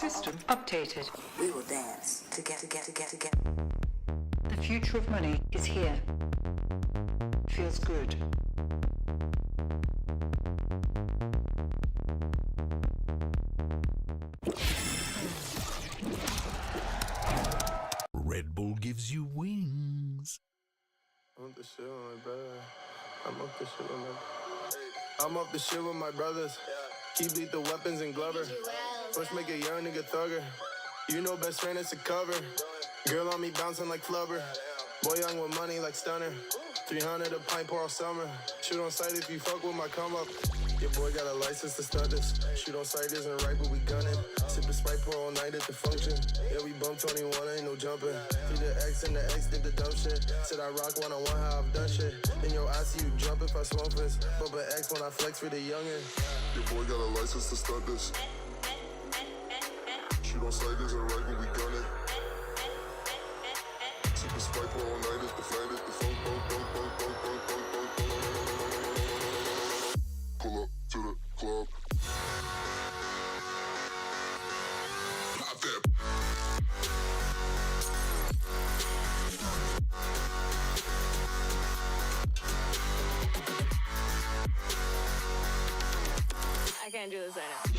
System updated. We will dance together. The future of money is here. Feels good. Red Bull gives you wings. I'm up the shit with my brother. I'm up the shit with my. I'm up the shit with my brothers. Keep lethal weapons and Glover. First make a young nigga thugger. You know best friend is a cover. Girl on me bouncing like flubber. Boy young with money like Stunner. 300 a pint pour all summer. Shoot on sight if you fuck with my come up. Your boy got a license to start this. Shoot on sight isn't right, but we gunning. Sip a Sprite pour all night at the function. Yeah, we bumped 21, ain't no jumping. Through the X and the X did the dumb shit. Said I rock one-on-one how I've done shit. In your eyes, see you jump if I smoke this. Bump an X when I flex for the youngin'. Your boy got a license to start this. Shoot on sight isn't right, but we gunning. Sip a Sprite pour all night at the flight at the funk. Pull up to the club. Pop that. I can't do this right now.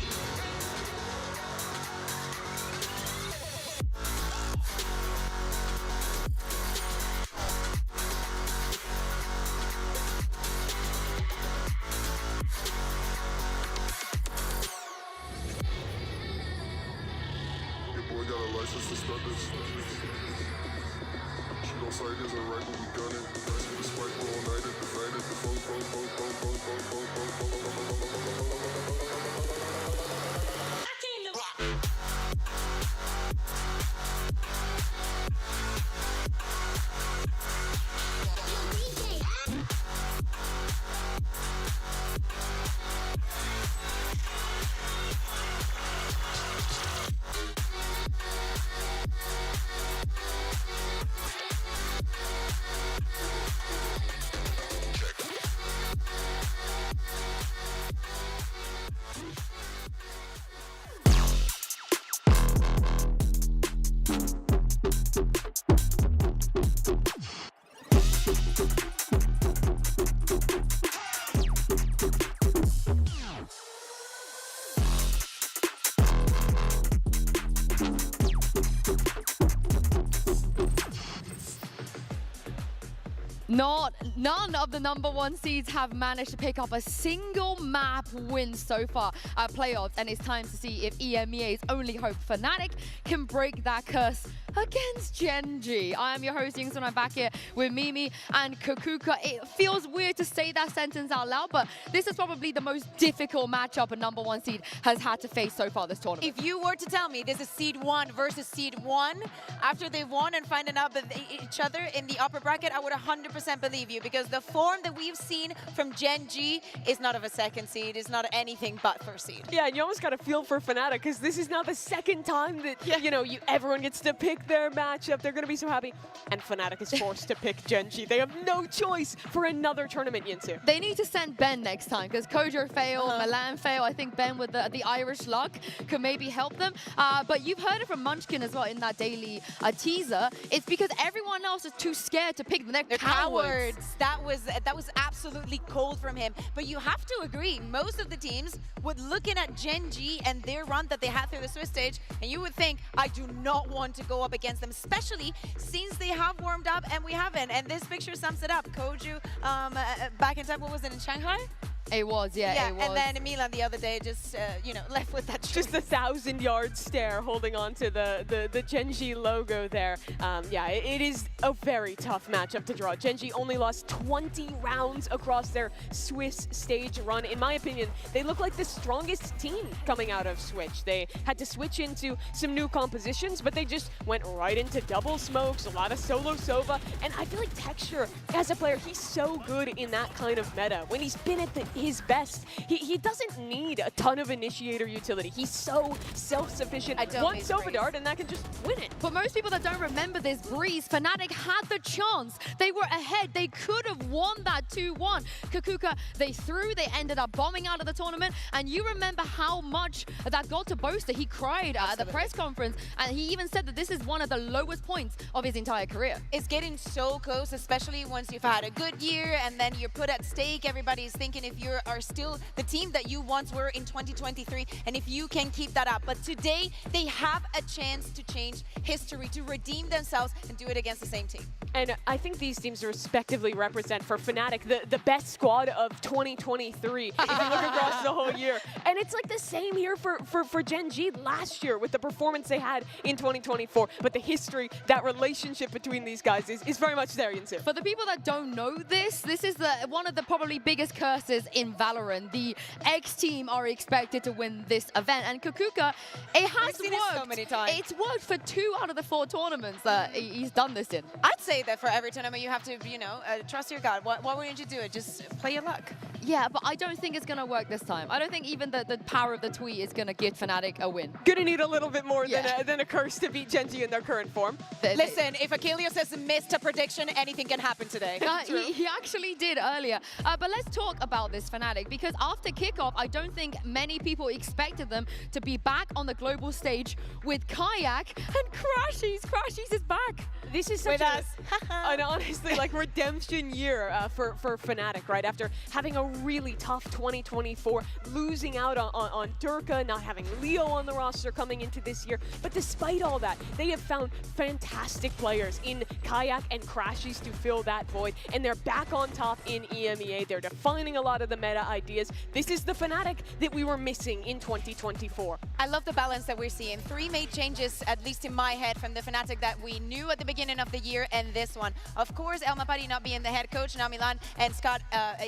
Boy got a license to start this. Shoot on sight isn't right, but we gunning. Sip a Sprite for all night at the flight at the funk. None of the #1 seeds have managed to pick up a single map win so far at playoffs, and it's time to see if EMEA's only hope, Fnatic, can break that curse against Gen.G. I am your host, Yingsun, and I'm back here with Mimi and Kakuka. It feels weird to say that sentence out loud, but this is probably the most difficult matchup a #1 seed has had to face so far this tournament. If you were to tell me this is seed 1 versus seed 1, after they've won and finding out that each other in the upper bracket, I would 100% believe you, because the form that we've seen from Gen.G is not of a second seed, is not anything but first seed. Yeah, and you almost got to feel for Fnatic, because this is now the second time that, you know, everyone gets to pick their matchup. They're going to be so happy. And Fnatic is forced to pick Gen.G. They have no choice for another tournament, Yinsu. They need to send Ben next time, because Kojo fail, Milan fail. I think Ben with the Irish luck could maybe help them. But you've heard it from Munchkin as well in that daily teaser. It's because everyone else is too scared to pick them. They're cowards. That was absolutely cold from him. But you have to agree, most of the teams would looking at Gen.G and their run that they had through the Swiss stage, and you would think, I do not want to go up against them, especially since they have warmed up and we haven't. And this picture sums it up. Koju, back in time, what was it, in Shanghai? It was, yeah, it was. And then Milan the other day just, you know, left with that. Just the 1,000-yard stare holding on to the Gen.G logo there. Yeah, it is a very tough matchup to draw. Gen.G only lost 20 rounds across their Swiss stage run. In my opinion, they look like the strongest team coming out of Switch. They had to switch into some new compositions, but they just went right into double smokes, a lot of solo Sova, and I feel like Texture, as a player, he's so good in that kind of meta. When he's been at the his best. He doesn't need a ton of initiator utility. He's so self-sufficient. One Silver Dart and that can just win it. For most people that don't remember this, Breeze, Fnatic had the chance. They were ahead. They could have won that 2-1. Kakuka, they ended up bombing out of the tournament. And you remember how much that got to Boaster. He cried at the press conference. And he even said that this is one of the lowest points of his entire career. It's getting so close, especially once you've had a good year and then you're put at stake. Everybody's thinking if you are still the team that you once were in 2023 and if you can keep that up. But today, they have a chance to change history, to redeem themselves and do it against the same team. And I think these teams respectively represent for Fnatic the best squad of 2023 if you look across the whole year. And it's like the same here for Gen.G last year with the performance they had in 2024. But the history, that relationship between these guys is very much there, Yinsu. For the people that don't know this is one of the probably biggest curses in Valorant. The X team are expected to win this event. And Kakuka, it has We've seen worked. it so many times. It's worked for 2 out of the 4 tournaments that he's done this in. I'd say that for every tournament you have to, trust your God. Why wouldn't you do it? Just play your luck. Yeah, but I don't think it's going to work this time. I don't think even the power of the tweet is going to give Fnatic a win. Gonna need a little bit more than a curse to beat Gen.G in their current form. Listen, if Achilles has missed a prediction, anything can happen today. He actually did earlier. But let's talk about this Fnatic, because after kickoff, I don't think many people expected them to be back on the global stage with Kayak and Crashies. Crashies is back. This is such an honestly like redemption year for Fnatic, right? After having a really tough 2024, losing out on Durka, not having Leo on the roster coming into this year. But despite all that, they have found fantastic players in Kayak and Crashies to fill that void, and they're back on top in EMEA. They're defining a lot of the meta ideas. This is the Fnatic that we were missing in 2024. I love the balance that we're seeing. 3 made changes, at least in my head, from the Fnatic that we knew at the beginning of the year, and this one. Of course, El Mapari not being the head coach, now Milan and Scott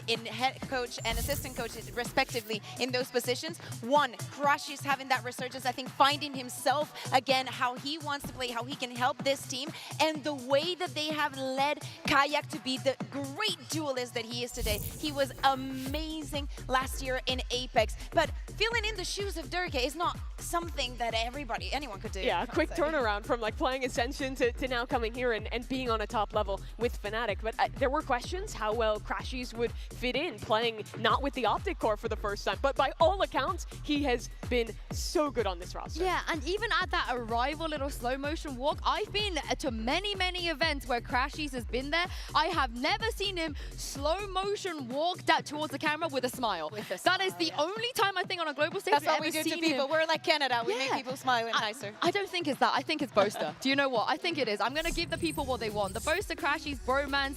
in head coach and assistant coaches, respectively, in those positions. One, Crashies having that resurgence, I think finding himself again, how he wants to play, how he can help this team, and the way that they have led Kayak to be the great duelist that he is today. He was amazing last year in Apex, but filling in the shoes of Durka is not something that anyone could do. Yeah, a quick turnaround from like playing Ascension to now coming here and being on a top level with Fnatic. But there were questions how well Crashies would fit in, playing not with the Optic Core for the first time. But by all accounts, he has been so good on this roster. Yeah, and even at that arrival little slow motion walk, I've been to many events where Crashies has been there. I have never seen him slow motion walk towards the camera with a smile. That is the only time I think on a global stage That's what we do to people. We're like Canada. We make people smile and nicer. I don't think it's that. I think it's Boaster. Do you know what? I think it is. I'm going to give the people what they want. The Boaster Crashies bromance,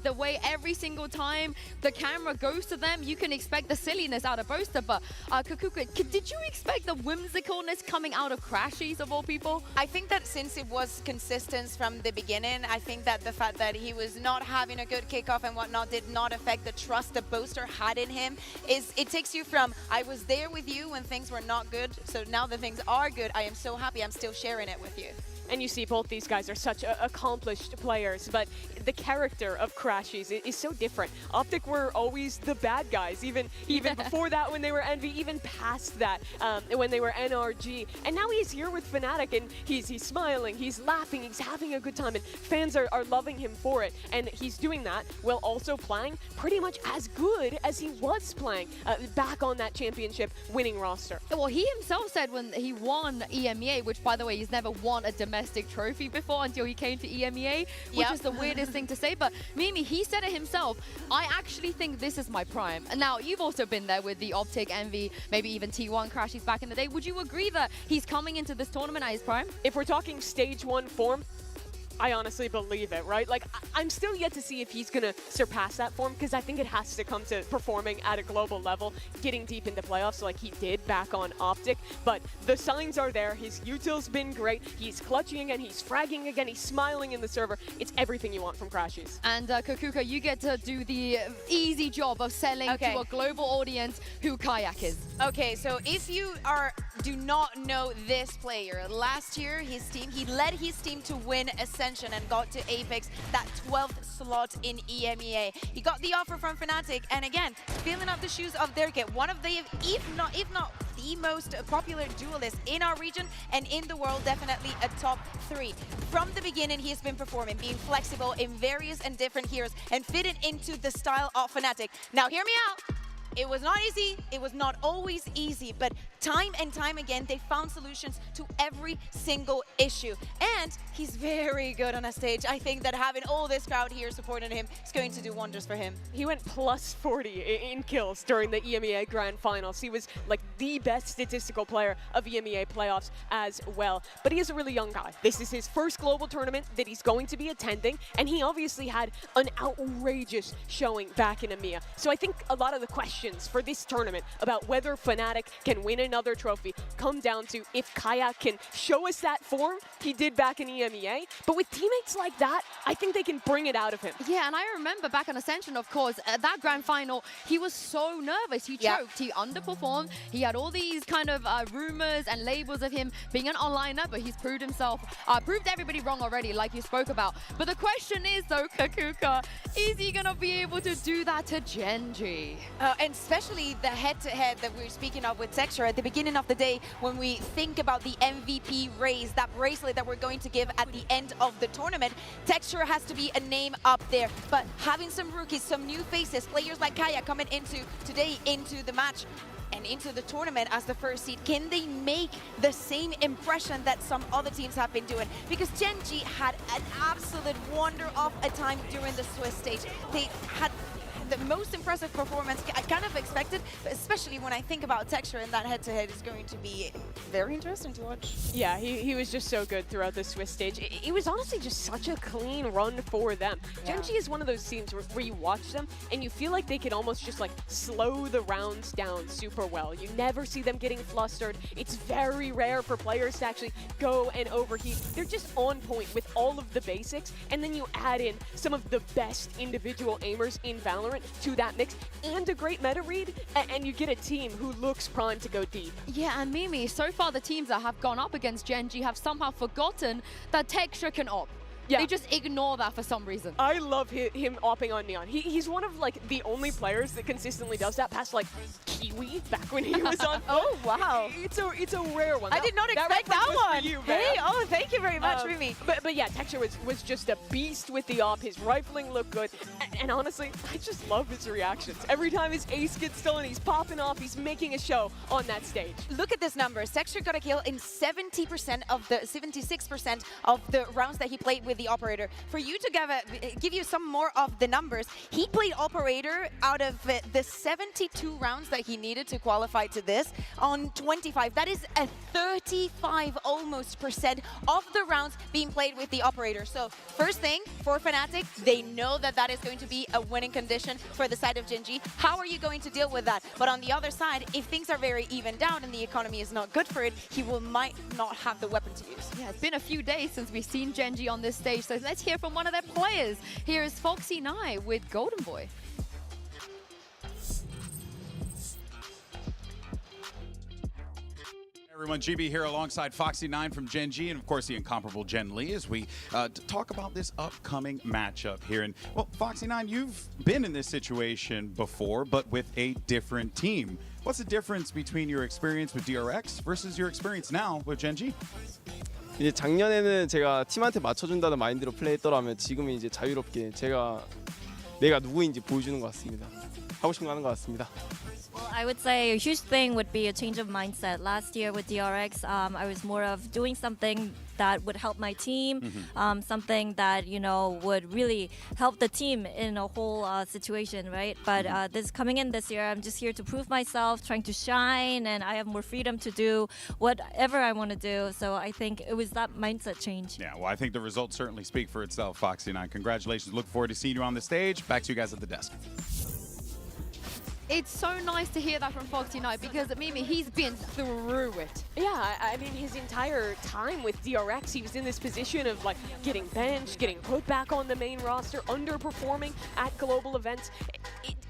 the way every single time the camera goes to them, you can expect the silliness out of Boaster. But Kakuka, did you expect the whimsicalness coming out of Crashies of all people? I think that since it was consistent from the beginning, I think that the fact that he was not having a good kickoff and whatnot did not affect the trust that Boaster had in him. It takes you from, I was there with you when things were not good, so now that things are good, I am so happy I'm still sharing it with you. And you see both these guys are such accomplished players, but the character of Crashies is so different. Optic were always the bad guys, even before that when they were Envy, even past that when they were NRG. And now he's here with Fnatic and he's smiling, he's laughing, he's having a good time, and fans are loving him for it. And he's doing that while also playing pretty much as good as he was playing back on that championship winning roster. Well, he himself said when he won EMEA, which by the way, he's never won a domestic trophy before until he came to EMEA, which is the weirdest thing to say. But Mimi, he said it himself, I actually think this is my prime. And now you've also been there with the Optic, Envy, maybe even T1 Crashies back in the day. Would you agree that he's coming into this tournament at his prime? If we're talking stage 1 form, I honestly believe it, right? Like, I'm still yet to see if he's going to surpass that form, because I think it has to come to performing at a global level, getting deep into playoffs like he did back on Optic. But the signs are there. His util's been great. He's clutching again. He's fragging again. He's smiling in the server. It's everything you want from Crashies. And Kakuka, you get to do the easy job of selling to a global audience who Kayak is. Okay, so if you are do not know this player. Last year, he led his team to win Ascension and got to Apex, that 12th slot in EMEA. He got the offer from Fnatic, and again, filling up the shoes of Dirk, one of the, if not the most popular duelist in our region and in the world, definitely a top 3. From the beginning, he has been performing, being flexible in various and different heroes and fitting into the style of Fnatic. Now, hear me out. It was not easy, it was not always easy, but time and time again, they found solutions to every single issue. And he's very good on a stage. I think that having all this crowd here supporting him is going to do wonders for him. He went plus 40 in kills during the EMEA Grand Finals. He was like the best statistical player of EMEA playoffs as well. But he is a really young guy. This is his first global tournament that he's going to be attending, and he obviously had an outrageous showing back in EMEA. So I think a lot of the questions for this tournament about whether Fnatic can win another trophy come down to if Kaya can show us that form he did back in EMEA. But with teammates like that, I think they can bring it out of him. Yeah, and I remember back on Ascension, of course, at that grand final, he was so nervous. He choked, he underperformed. He had all these kind of rumors and labels of him being an onliner, but he's proved himself, proved everybody wrong already, like you spoke about. But the question is, though, Kakuka, is he going to be able to do that to Gen.G? And especially the head-to-head that we were speaking of with Texture at the beginning of the day, when we think about the MVP race, that bracelet that we're going to give at the end of the tournament, Texture has to be a name up there. But having some rookies, some new faces, players like Kaya coming into today, into the match, and into the tournament as the first seed, can they make the same impression that some other teams have been doing? Because Gen.G had an absolute wonder of a time during the Swiss stage. They had the most impressive performance I kind of expected, but especially when I think about Texture, and that head-to-head is going to be very interesting to watch. Yeah, he was just so good throughout the Swiss stage. It was honestly just such a clean run for them. Yeah. Gen.G is one of those teams where you watch them and you feel like they could almost just like slow the rounds down super well. You never see them getting flustered. It's very rare for players to actually go and overheat. They're just on point with all of the basics, and then you add in some of the best individual aimers in Valorant to that mix and a great meta read, and you get a team who looks primed to go deep. Yeah, and Mimi, so far the teams that have gone up against Gen.G have somehow forgotten that Texture can op. Yeah. They just ignore that for some reason. I love him opping on Neon. He's one of like the only players that consistently does that, past like Kiwi back when he was on. Oh, wow. It's a rare one. I did not expect that one. For you, hey, oh, thank you very much, Mimi. But yeah, Texture was just a beast with the op. His rifling looked good. And honestly, I just love his reactions. Every time his ace gets stolen, he's popping off. He's making a show on that stage. Look at this number. Texture got a kill in 76% of the rounds that he played with the operator. For you to give you some more of the numbers, he played operator out of the 72 rounds that he needed to qualify to this on 25. That is a 35 almost % of the rounds being played with the operator. So first thing for Fnatic, they know that that is going to be a winning condition for the side of Gen.G. How are you going to deal with that? But on the other side, if things are very evened out and the economy is not good for it, he might not have the weapon to use. Yeah, it's been a few days since we've seen Gen.G on this stage, so let's hear from one of their players. Here is Foxy9 with Golden Boy. Everyone, GB here alongside Foxy9 from Gen.G and of course the incomparable Jen Lee as we talk about this upcoming matchup here. And well, Foxy9, you've been in this situation before, but with a different team. What's the difference between your experience with DRX versus your experience now with Gen.G? 이제 작년에는 제가 팀한테 맞춰준다는 마인드로 플레이했더라면 지금은 이제 자유롭게 내가 누구인지 보여주는 것 같습니다. 하고 싶은 거 하는 것 같습니다. Well, I would say a huge thing would be a change of mindset. Last year with DRX, I was more of doing something that would help my team, something that, you know, would really help the team in a whole situation, right? But this coming in this year, I'm just here to prove myself, trying to shine, and I have more freedom to do whatever I want to do. So I think it was that mindset change. Yeah, well, I think the results certainly speak for itself, Foxy9. Congratulations. Look forward to seeing you on the stage. Back to you guys at the desk. It's so nice to hear that from Foxy9 because, Mimi, he's been through it. Yeah, I mean, his entire time with DRX, he was in this position of like getting benched, getting put back on the main roster, underperforming at global events.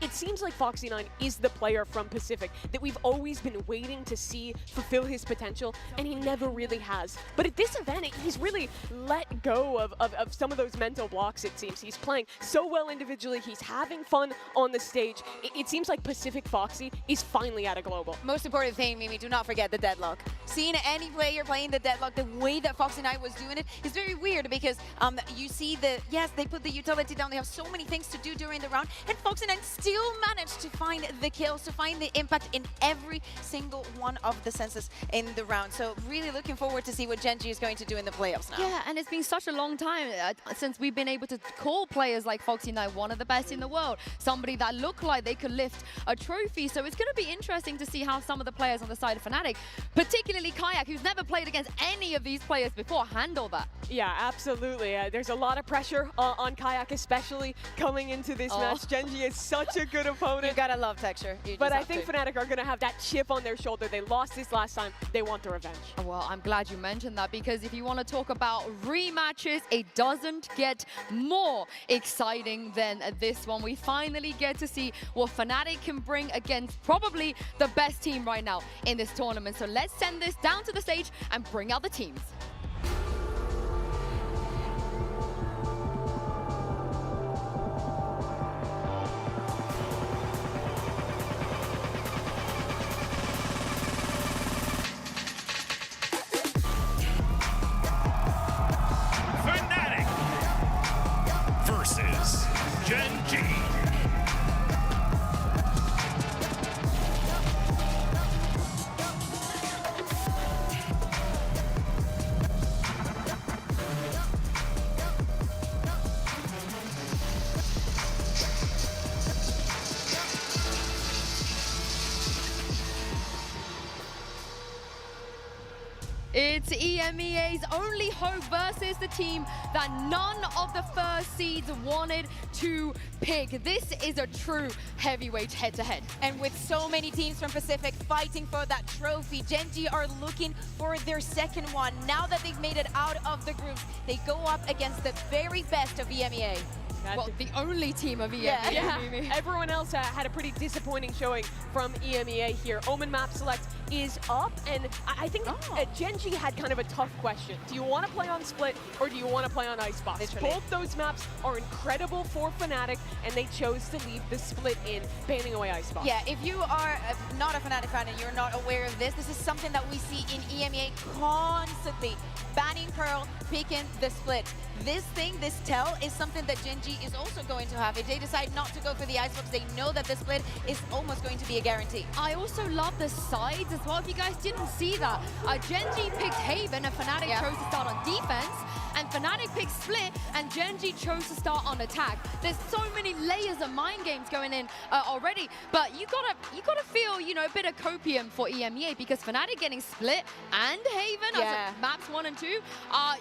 it seems like Foxy9 is the player from Pacific that we've always been waiting to see fulfill his potential, and he never really has. But at this event, he's really let go of some of those mental blocks, it seems. He's playing so well individually, he's having fun on the stage. It seems like Pacific Foxy is finally at a global. Most important thing, Mimi, do not forget the deadlock. Seeing any player playing the deadlock the way that Foxy9 was doing it is very weird because you see yes, they put the utility down, they have so many things to do during the round, and Foxy9 still managed to find the kills, to find the impact in every single one of the senses in the round. So really looking forward to see what Gen.G is going to do in the playoffs now. Yeah, and it's been such a long time since we've been able to call players like Foxy9 one of the best in the world, somebody that looked like they could lift a trophy. So it's going to be interesting to see how some of the players on the side of Fnatic, particularly Kayak, who's never played against any of these players before, handle that. Yeah, absolutely. There's a lot of pressure on Kayak, especially coming into this match. Gen.G is such a good opponent. You gotta love Texture. But I think Fnatic are gonna have that chip on their shoulder. They lost this last time. They want the revenge. Well, I'm glad you mentioned that, because if you want to talk about rematches, it doesn't get more exciting than this one. We finally get to see what Fnatic can bring against probably the best team right now in this tournament. So let's send this down to the stage and bring out the teams. Fnatic versus Gen.G. It's EMEA's only hope versus the team that none of the first seeds wanted to pick. This is a true heavyweight head-to-head. And with so many teams from Pacific fighting for that trophy, Gen.G are looking for their second one. Now that they've made it out of the groups, they go up against the very best of EMEA. Well, the only team of EMEA. Yeah. Everyone else had a pretty disappointing showing from EMEA here. Omen map select is up, and I think Gen.G had kind of a tough question. Do you want to play on Split or do you want to play on Icebox? Literally. Both those maps are incredible for Fnatic, and they chose to leave the Split in, banning away Icebox. Yeah, if you are not a Fnatic fan and you're not aware of this, this is something that we see in EMEA constantly. Banning Pearl, picking the Split. This tell is something that Gen.G is also going to have. If they decide not to go for the Icebox, they know that the Split is almost going to be a guarantee. I also love the sides as well. If you guys didn't see that, Gen.G picked Haven and Fnatic chose to start on defense, and Fnatic picked Split and Gen.G chose to start on attack. There's so many layers of mind games going in already, but you gotta feel, you know, a bit of copium for EMEA, because Fnatic getting Split and Haven as maps 1 and 2,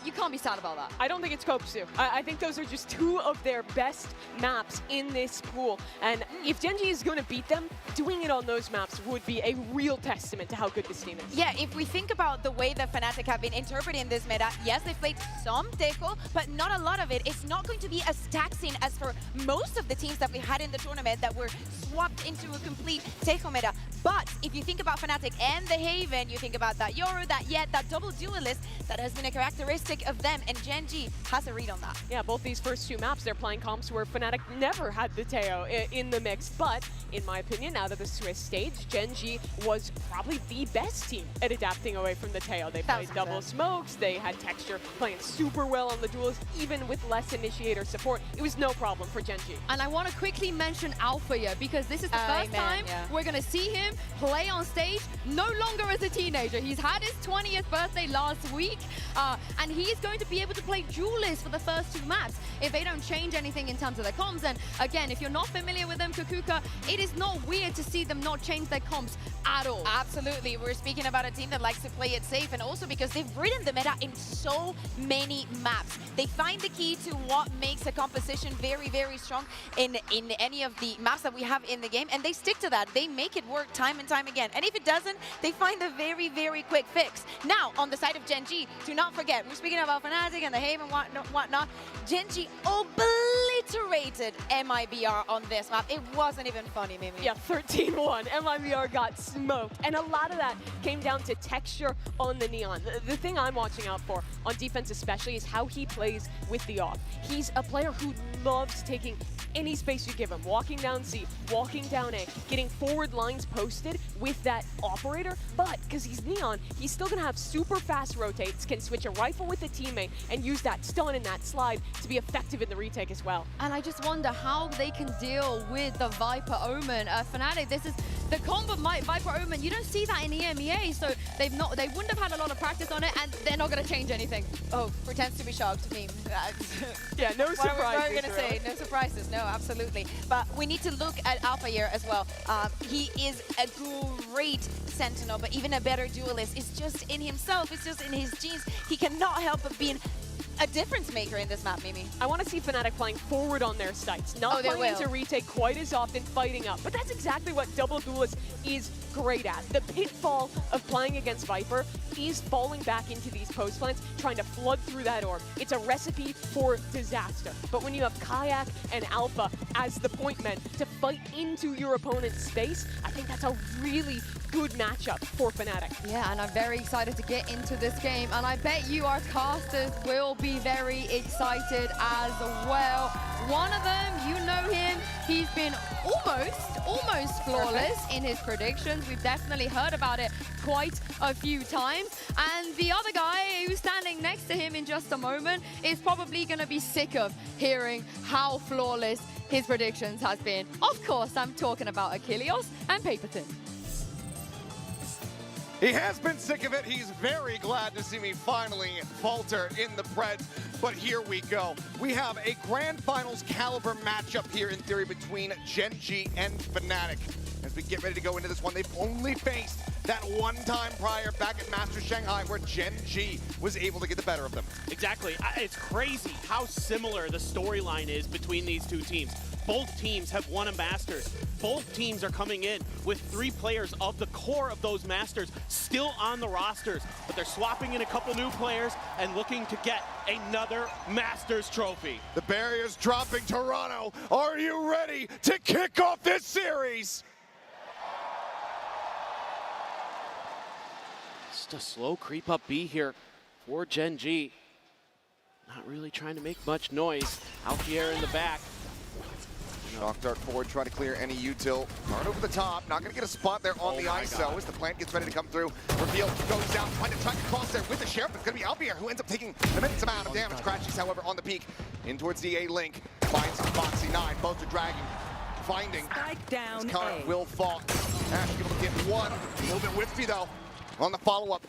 you can't be sad about that. I don't think it's Kopsu. I think those are just two of their best maps in this pool. And if Gen.G is going to beat them, doing it on those maps would be a real testament to how good this team is. Yeah, if we think about the way that Fnatic have been interpreting this meta, yes, they've played some Teco, but not a lot of it. It's not going to be as taxing as for most of the teams that we had in the tournament that were swapped into a complete Teco meta. But if you think about Fnatic and the Haven, you think about that Yoru, that Yet, that double duelist, that has been a characteristic of them, and Gen.G has a read on that. Yeah, both these first two maps, they're playing comps where Fnatic never had the Teo in the mix. But in my opinion, out of the Swiss stage, Gen.G was probably the best team at adapting away from the Teo. They played double smokes, they had Texture playing super well on the duelist, even with less initiator support. It was no problem for Gen.G. And I want to quickly mention Alpha here, because this is the first time we're going to see him play on stage, no longer as a teenager. He's had his 20th birthday last week, and he is going to be able to play duelist for the first two maps if they don't change anything in terms of their comms. And again, if you're not familiar with them, Kukuka, it is not weird to see them not change their comms at all. Absolutely. We're speaking about a team that likes to play it safe, and also because they've ridden the meta in so many maps. They find the key to what makes a composition very, very strong in any of the maps that we have in the game, and they stick to that. They make it work time and time again. And if it doesn't, they find a very, very quick fix. Now, on the side of Gen.G, do not forget, we're speaking about Fnatic and the Haven and whatnot. Gen.G obliterated obliterated MIBR on this map. It wasn't even funny, Mimi. Yeah, 13-1. MIBR got smoked. And a lot of that came down to texture on the Neon. The thing I'm watching out for, on defense especially, is how he plays with the off. He's a player who loves taking any space you give him. Walking down C, walking down A, getting forward lines posted with that operator. But because he's Neon, he's still going to have super fast rotates, can switch a rifle with a teammate, and use that stun and that slide to be effective in the retake as well. And I just wonder how they can deal with the Viper Omen. Fnatic, this is the combo Viper Omen. You don't see that in EMEA, so they wouldn't have had a lot of practice on it, and they're not going to change anything. Oh, pretends to be shocked meme. Yeah, no surprises. What are we going to say? No surprises. No, absolutely. But we need to look at Alpha here as well. He is a great Sentinel, but even a better duelist. It's just in himself. It's just in his genes. He cannot help but being a difference maker in this map, Mimi. I want to see Fnatic playing forward on their sights, not playing into retake quite as often, fighting up. But that's exactly what Double Duelist is great at. The pitfall of playing against Viper is falling back into these post plants, trying to flood through that orb. It's a recipe for disaster. But when you have Kayak and Alpha as the point men to fight into your opponent's space, I think that's a really good matchup for Fnatic. Yeah, and I'm very excited to get into this game, and I bet you our casters will be very excited as well. One of them, you know him, he's been almost flawless in his predictions. We've definitely heard about it quite a few times. And the other guy who's standing next to him in just a moment is probably going to be sick of hearing how flawless his predictions has been. Of course, I'm talking about Achilles and Paperton. He has been sick of it. He's very glad to see me finally falter in the Preds. But here we go. We have a grand finals caliber matchup here in theory between Gen.G and Fnatic. As we get ready to go into this one, they've only faced that one time prior back at Masters Shanghai where Gen.G was able to get the better of them. Exactly. It's crazy how similar the storyline is between these two teams. Both teams have won a Masters. Both teams are coming in with 3 players of the core of those Masters still on the rosters, but they're swapping in a couple new players and looking to get another Masters trophy. The barrier's dropping. Toronto, are you ready to kick off this series? Just a slow creep up B here for Gen.G. Not really trying to make much noise. Alfier in the back. Shock dart forward, try to clear any util. Guard over the top, not gonna get a spot there on the ISO as the plant gets ready to come through. Reveal goes down, trying to track across there with the Sheriff. It's gonna be Albier who ends up taking an immense amount of damage. Crashes, however, on the peak. In towards the A link, finds Foxy 9, both are dragging. Finding, down his counter will fall. Ash able to get one, a little bit whiffy though. On the follow-up,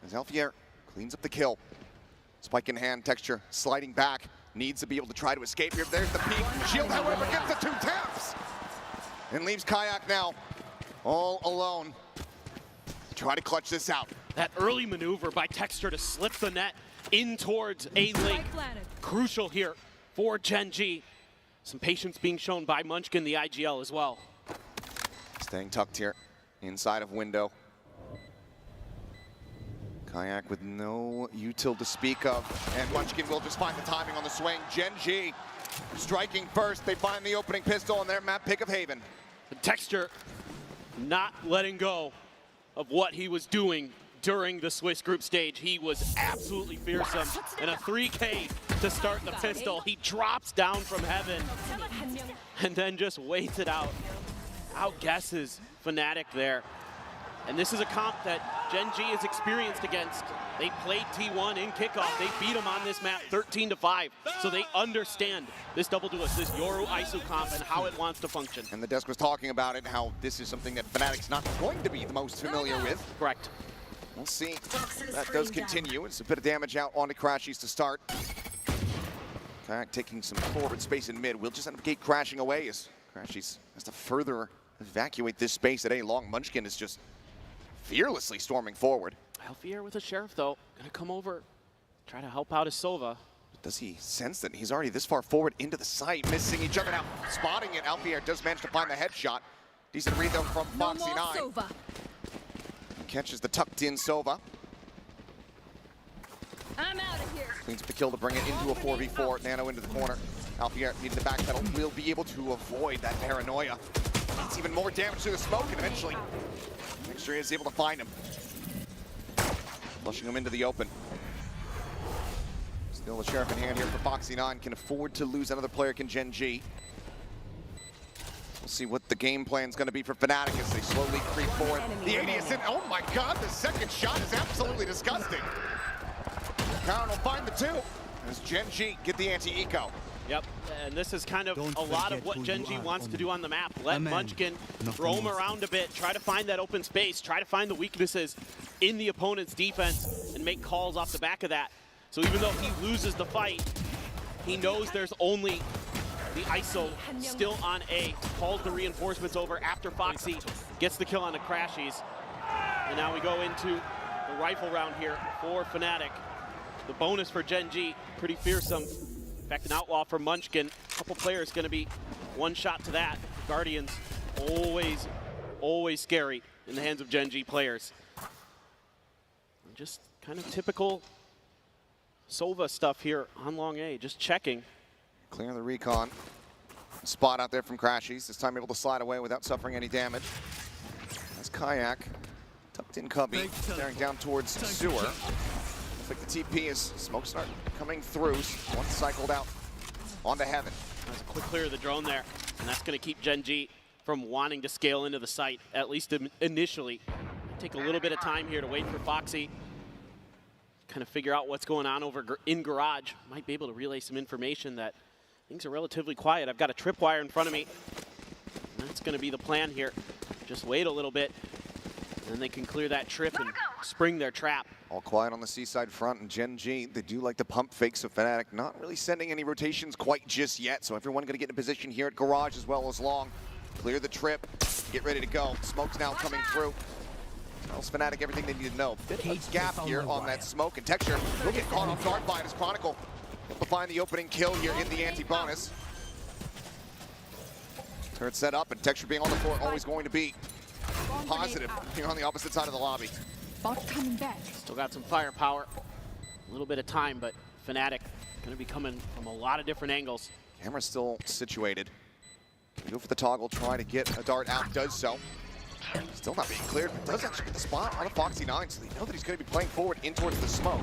as Alfier cleans up the kill. Spike in hand, Texture sliding back. Needs to be able to try to escape here. There's the peak. Shield, however, gets the 2 taps. And leaves Kayak now all alone. Try to clutch this out. That early maneuver by Texture to slip the net in towards A link. Crucial here for Gen.G. Some patience being shown by Munchkin, the IGL as well. Staying tucked here inside of window. Kayak with no util to speak of, and Munchkin will just find the timing on the swing. Gen.G striking first. They find the opening pistol on their map pick of Haven. The Texture not letting go of what he was doing during the Swiss group stage. He was absolutely fearsome. And a 3K to start the pistol. He drops down from heaven and then just waits it out. Outguesses Fnatic there. And this is a comp that Gen.G is experienced against. They played T1 in kickoff. They beat them on this map 13-5. So they understand this double duelist, this Yoru ISO comp, and how it wants to function. And the desk was talking about it, how this is something that Fnatic's not going to be the most familiar with. Correct. We'll see. That does continue. It's a bit of damage out onto Crashies to start. Kayak taking some forward space in mid. We'll just end up gate crashing away as Crashies has to further evacuate this space at A long. Munchkin is just fearlessly storming forward. Alfier with a Sheriff, though. Gonna come over, try to help out his Sova. Does he sense that he's already this far forward into the site, missing each other now? Spotting it, Alfier does manage to find the headshot. Decent read, though, from Foxy 9. Catches the tucked-in Sova. I'm out of here. Cleans up the kill to bring it into a 4v4. Nano into the corner. Alfier needing the backpedal, will be able to avoid that paranoia. It's even more damage to the smoke, and eventually, Texture is able to find him. Flushing him into the open. Still the sheriff in hand here for Foxy9. Can afford to lose another player, can Gen.G. We'll see what the game plan is going to be for Fnatic as they slowly creep forward. The 80 is in. Oh my god, the second shot is absolutely disgusting. Karen will find the two as Gen.G get the anti-eco. Yep, and this is kind of a lot of what Gen.G wants to do on the map. Let Munchkin roam around a bit, try to find that open space, try to find the weaknesses in the opponent's defense, and make calls off the back of that. So even though he loses the fight, he knows there's only the ISO still on A, calls the reinforcements over after Foxy gets the kill on the Crashies. And now we go into the rifle round here for Fnatic. The bonus for Gen.G, pretty fearsome. In fact, an outlaw for Munchkin. A couple players going to be one shot to that. Guardians, always scary in the hands of Gen.G players. Just kind of typical Sova stuff here on long A, just checking. Clearing the recon. Spot out there from Crashies. This time able to slide away without suffering any damage. That's Kayak. Tucked in Cubby. Staring down towards Sewer. Looks like the TP is smoke start coming through. One cycled out onto Heaven. That's a quick clear of the drone there. And that's going to keep Gen.G from wanting to scale into the site, at least initially. Take a little bit of time here to wait for Foxy. Kind of figure out what's going on over in Garage. Might be able to relay some information that things are relatively quiet. I've got a tripwire in front of me. That's going to be the plan here. Just wait a little bit, and then they can clear that trip and spring their trap. All quiet on the seaside front, and Gen.G, they do like the pump fakes of Fnatic. Not really sending any rotations quite just yet, so everyone going to get in position here at Garage as well as Long. Clear the trip, get ready to go. Smoke's now coming through. Tells Fnatic everything they need to know. Bit of a gap here on that smoke, and Texture will get caught off guard by it as Chronicle able to find the opening kill here in the anti-bonus. Turret set up, and Texture being on the floor, always going to be positive here on the opposite side of the lobby. Coming back. Still got some firepower. A little bit of time, but Fnatic going to be coming from a lot of different angles. Camera's still situated. Go for the toggle, try to get a dart out, does so. Still not being cleared, but does actually get the spot on a Foxy9, so they know that he's going to be playing forward in towards the smoke.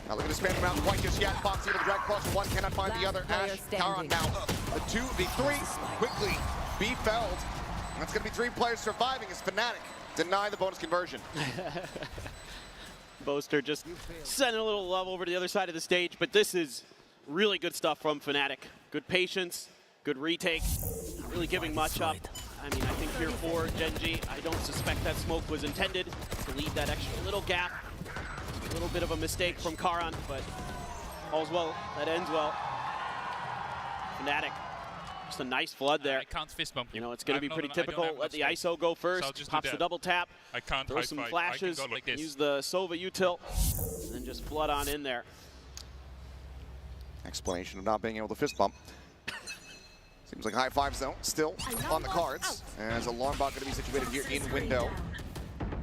Now looking to spam him out quite just yet. Foxy able to drag across one, cannot find the other. Ash, Karan now. The 2v3 quickly be felled. And that's going to be 3 players surviving as Fnatic deny the bonus conversion. Boaster just sending a little love over to the other side of the stage, but this is really good stuff from Fnatic. Good patience, good retake, not really giving much up. I mean, I think here for Gen.G, I don't suspect that smoke was intended to leave that extra little gap. A little bit of a mistake from Karan, but all's well, that ends well. Fnatic, just a nice flood there. I can't fist bump you. You know, it's going to be pretty typical. Let the ISO go first, So pops the double tap, I can't throw some flashes, like this. use the Sova util, and then just flood on in there. Explanation of not being able to fist bump. Seems like high fives though, still on the cards. As Alarm Bot going to be situated here in window.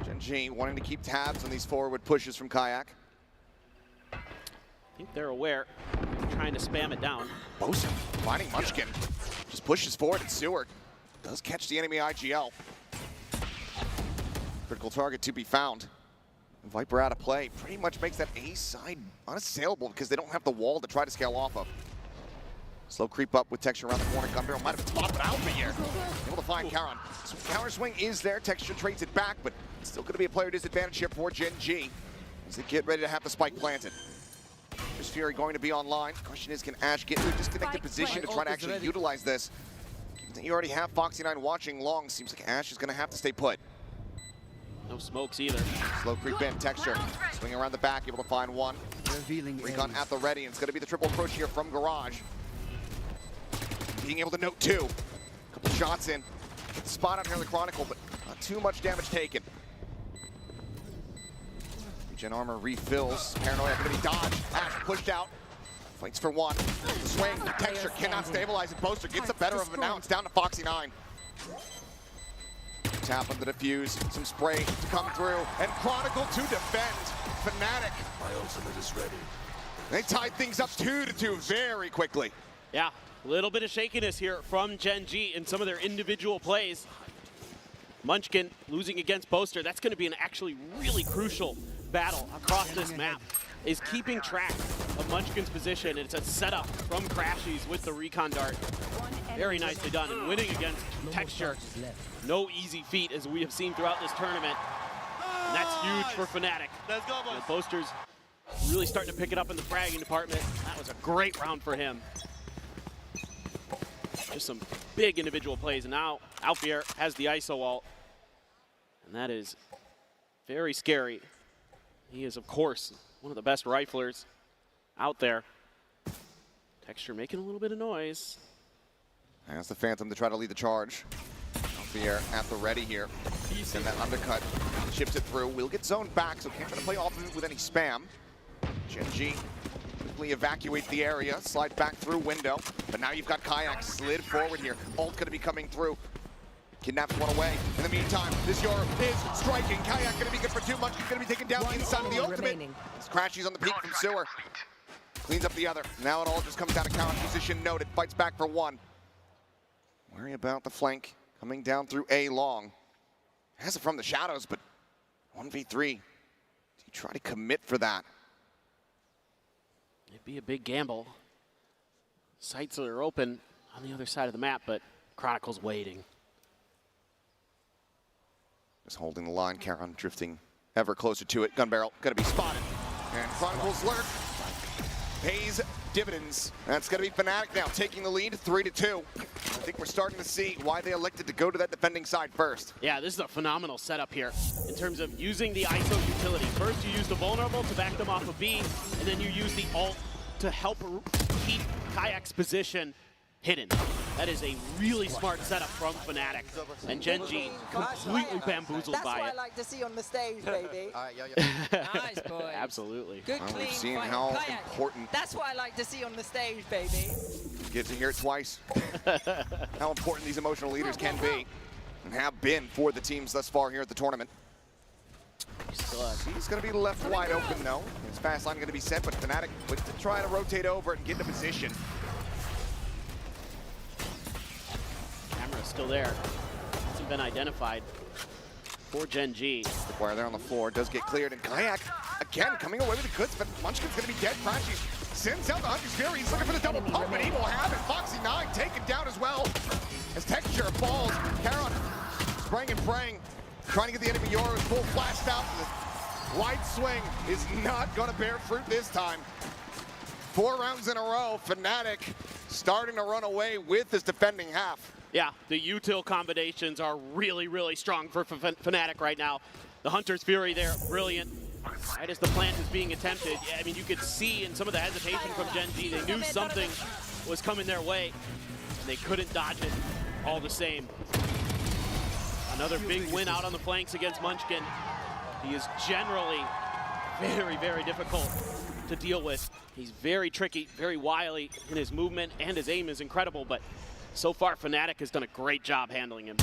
Gen.G wanting to keep tabs on these forward pushes from Kayak. I think they're aware. They're trying to spam it down. Bosa finding Munchkin. Just pushes forward and Sewer does catch the enemy IGL. Critical target to be found. Viper out of play. Pretty much makes that A side unassailable because they don't have the wall to try to scale off of. Slow creep up with Texture around the corner. Gun barrel might have been spotted, but Alfier able to find Karan. So counter swing is there. Texture trades it back, but still going to be a player disadvantage here for Gen.G as they get ready to have the spike planted. There's Fury going to be online. Question is, can Ash get to a disconnected position to try to actually utilize this? Given that you already have Foxy9 watching Long, seems like Ash is going to have to stay put. No smokes either. Slow creep in, Texture swing around the back, able to find one. Recon at the ready, and it's going to be the triple approach here from Garage. Being able to note 2. Couple shots in. Get the spot out here on the Chronicle, but not too much damage taken. Regen armor refills. Paranoia going to be dodged. Ash pushed out. Fights for one. Swing. Texture cannot stabilize it. Boaster gets the better of it now. It's down to Foxy9. Tap on the defuse. Some spray to come through. And Chronicle to defend. Fnatic. My ultimate is ready. They tied things up 2-2 very quickly. Yeah, a little bit of shakiness here from Gen.G in some of their individual plays. Munchkin losing against Boaster. That's going to be an actually really crucial battle across this map, is keeping track of Munchkin's position. It's a setup from Crashies with the recon dart. Very nicely done, and winning against Texture. No easy feat, as we have seen throughout this tournament. And that's huge for Fnatic. Let's go, boys. Boaster's really starting to pick it up in the fragging department. That was a great round for him. Just some big individual plays, and now Alfier has the ISO ult. And that is very scary. He is, of course, one of the best riflers out there. Texture making a little bit of noise. Has the Phantom to try to lead the charge. Alfier at the ready here. And that undercut chips it through. Will get zoned back, so can't try to play off of it with any spam. Gen.G quickly evacuate the area, slide back through window. But now you've got Kayak slid forward here. Ult gonna be coming through. Kidnaps one away. In the meantime, this Euro is striking. Kayak gonna be good for 2 much. He's gonna be taken down inside of the ultimate. It's Crashies on the peak from Sewer. Cleans up the other. Now it all just comes down to counter position noted. Fights back for 1. Worry about the flank coming down through A long. Has it from the shadows, but 1v3. Do you try to commit for that? It'd be a big gamble. Sights are open on the other side of the map, but Chronicle's waiting. Just holding the line. Charon drifting ever closer to it. Gun barrel gonna be spotted. And Chronicle's lurk pays dividends. That's gonna be Fnatic now taking the lead 3-2. I think we're starting to see why they elected to go to that defending side first. Yeah, this is a phenomenal setup here in terms of using the ISO utility. First, you use the vulnerable to back them off of B, and then you use the ult to help keep Kayak's position hidden. That is a really smart setup from Fnatic, and Gen.G completely bamboozled by it. That's what I like to see on the stage, baby. Nice, boy. Absolutely. Good, clean We've seen fight. how Kayak. important. That's what I like to see on the stage, baby. Get to hear it twice. How important these emotional leaders can be and have been for the teams thus far here at the tournament. He's going to be left wide open, though. His fast line going to be set, but Fnatic looks to try to rotate over and get into position. Camera's still there. Hasn't been identified for Gen.G. Where they're on the floor does get cleared, and Kayak again coming away with the goods, but Munchkin's going to be dead. Crashies sends out the Hunter's Fury. He's looking for the double pump, and he will have it. Foxy9 taken down as well as Texture falls. Charon spraying and praying, trying to get the enemy Yoru's full flashed out. The wide swing is not going to bear fruit this time. 4 rounds in a row. Fnatic starting to run away with this defending half. Yeah, the util combinations are really, really strong for Fnatic right now. The Hunter's Fury there, brilliant. Right as the plant is being attempted, yeah, I mean, you could see in some of the hesitation from Gen.G, they knew something was coming their way, and they couldn't dodge it all the same. Another big win out on the flanks against Munchkin. He is generally very, very difficult to deal with. He's very tricky, very wily in his movement, and his aim is incredible, but so far, Fnatic has done a great job handling him.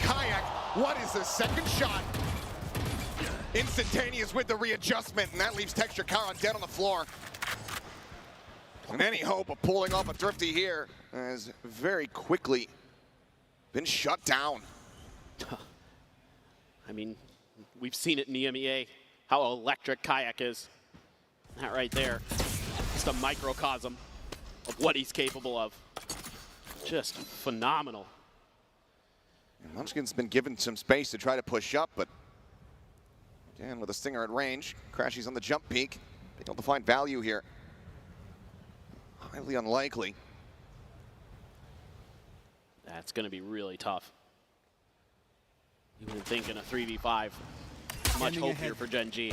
Kayak, what is the second shot? Instantaneous with the readjustment, and that leaves Texture Charon dead on the floor. And any hope of pulling off a thrifty here has very quickly been shut down. I mean, we've seen it in the EMEA, how electric Kayak is. That right there, just a microcosm of what he's capable of. Just phenomenal. And Munchkin's been given some space to try to push up, but again, with a stinger at range, Crashies on the jump peak. They don't find value here. Highly unlikely. That's going to be really tough. Even thinking a 3v5. Much hope here for Gen.G.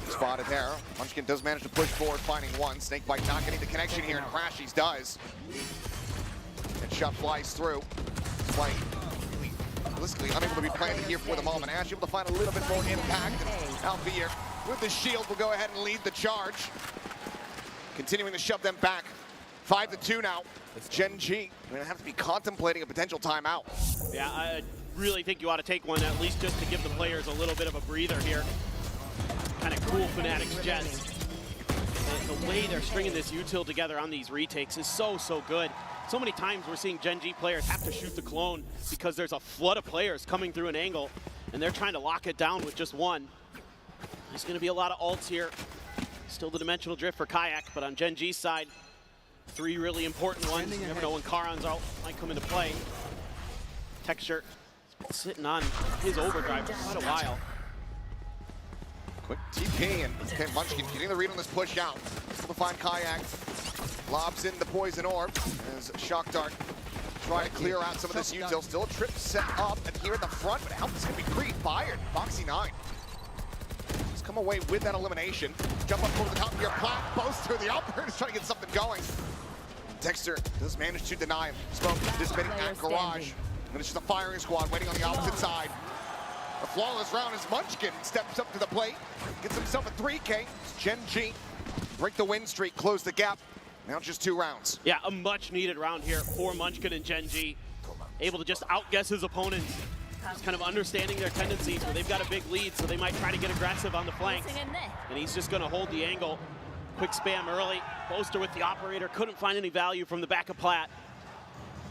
Spotted there. Munchkin does manage to push forward, finding one. Snakebite not getting the connection here, and Crashies does. And shot flies through. Quite realistically unable to be planted here for the moment. Ash able to find a little bit more impact. And Alfier with the shield will go ahead and lead the charge. Continuing to shove them back. 5-2 now. It's Gen.G. We're gonna have to be contemplating a potential timeout. Yeah, I really think you ought to take one, at least just to give the players a little bit of a breather here. Kind of cool Fnatic's Jets. The way they're stringing this util together on these retakes is so good. So many times we're seeing Gen.G players have to shoot the clone because there's a flood of players coming through an angle, and they're trying to lock it down with just one. There's going to be a lot of ults here. Still the dimensional drift for Kayak, but on Gen.G's side, 3 really important ones. You never know when Charon's ult might come into play. Texture sitting on his overdrive for quite a while. Quick TP, and okay, Munchkin getting the read on this push out. Able to find Kayak. Lobs in the poison orb as Shock Dart try to clear out some of this util. Still a trip set up, and here in the front, but help is going to be pre-fired. Foxy9 just come away with that elimination. Jump up over the top of your plat, both through the upper, just trying to get something going. Dexter does manage to deny him. Smoke dissipating at garage. And it's just a firing squad waiting on the opposite side. A flawless round as Munchkin steps up to the plate, gets himself a 3K. It's Gen.G break the win streak, close the gap. Now just 2 rounds. Yeah, a much needed round here for Munchkin and Gen.G. Able to just outguess his opponents. Just kind of understanding their tendencies where they've got a big lead, so they might try to get aggressive on the flanks. And he's just gonna hold the angle. Quick spam early. Boaster with the operator, couldn't find any value from the back of plat.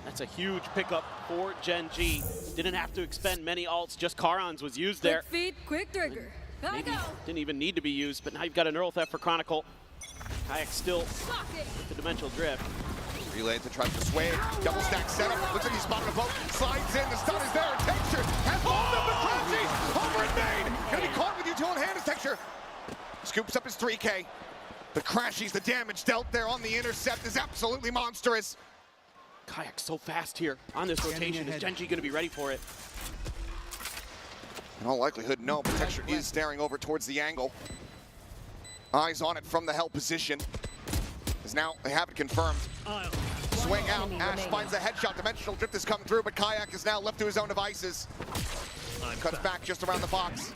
That's a huge pickup for Gen.G. Didn't have to expend many ults, just Charon's was used there. Quick feet, quick trigger. Maybe didn't even need to be used, but now you've got an Earl Theft for Chronicle. Kayak still with the dimensional drift. Relay to try to sway. Double stack setup. Looks like he's spotted a boat. Slides in. The stun is there. Texture has hold of the crashes. Over in main. Gonna be caught with util in hand as Texture scoops up his 3K. The crashies, the damage dealt there on the intercept is absolutely monstrous. Kayak so fast here on this rotation. Is Gen.G going to be ready for it? In all likelihood, no, but Texture is staring over towards the angle. Eyes on it from the hell position. As now they have it confirmed. Swing out, Ash finds a headshot. Dimensional drift is coming through, but Kayak is now left to his own devices. Cuts back just around the box.